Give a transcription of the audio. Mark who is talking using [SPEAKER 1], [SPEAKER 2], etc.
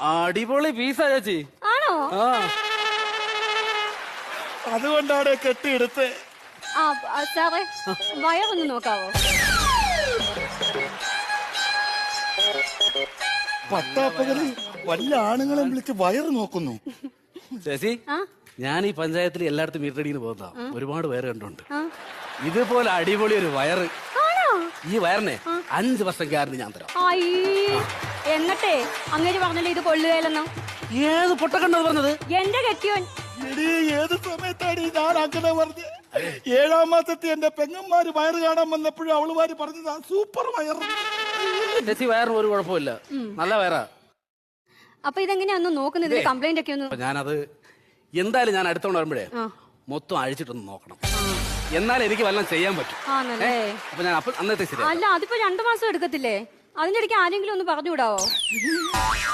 [SPEAKER 1] അടിപൊളി പീസാ ചേച്ചി.
[SPEAKER 2] ആണോ?
[SPEAKER 1] ആ
[SPEAKER 3] അതുകൊണ്ടാണ് കെട്ടിയെടുത്ത്.
[SPEAKER 2] സാറേ വയറൊന്ന് നോക്കാവോ?
[SPEAKER 3] പട്ടാപ്പകല് വല്ല ആണുങ്ങളെ വിളിച്ച് വയറ് നോക്കുന്നു.
[SPEAKER 1] ചേച്ചി, ഞാൻ ഈ പഞ്ചായത്തിൽ എല്ലായിടത്തും മീറ്റടിന്ന് പോകുന്ന ഒരുപാട് പേര് കണ്ടുണ്ട്. ഇതുപോലെ അടിപൊളി ഒരു വയറ്. ഈ വയറിനെ 5 വർഷം ഗ്യാരണ്ടി ഞാൻ തരാം.
[SPEAKER 2] എന്നിട്ടേ അങ്ങേര് പറഞ്ഞല്ലോ ഇത് കൊള്ളുകയില്ലെന്നോ?
[SPEAKER 1] ഏത് പൊട്ടക്കണ്ടത് പറഞ്ഞത്?
[SPEAKER 2] എന്റെ കെട്ടിയോൻ.
[SPEAKER 3] ഏത് സമയത്താണ് ഞാൻ അങ്ങനെ പറഞ്ഞത്? 7ാം മാസത്തിൽ എന്റെ പെങ്ങന്മാര് വയറ് കാണാൻ വന്നപ്പോഴും അവളുമാര് പറഞ്ഞതാ സൂപ്പർ വയറ്.
[SPEAKER 1] ചേച്ചി വയറിന് ഒരു കുഴപ്പമില്ല, നല്ല വയറാ.
[SPEAKER 2] അപ്പൊ ഇതെങ്ങനെയാ ഒന്ന് നോക്കുന്നത്? കംപ്ലൈന്റ് ഒക്കെ ഒന്ന്.
[SPEAKER 1] ഞാനത് എന്തായാലും ഞാൻ അടുത്തോണ്ട് വരുമ്പോഴേ മൊത്തം അഴിച്ചിട്ടൊന്ന് നോക്കണം, എന്നാലും എനിക്ക് വല്ലതും ചെയ്യാൻ പറ്റും. അപ്പൊ ഞാൻ അന്നത്തെ ശരി.
[SPEAKER 2] അല്ല, അതിപ്പോ 2 മാസം എടുക്കത്തില്ലേ? അതിന്റെ ഇടയ്ക്ക് ആരെങ്കിലും ഒന്ന് പറഞ്ഞുവിടാവോ?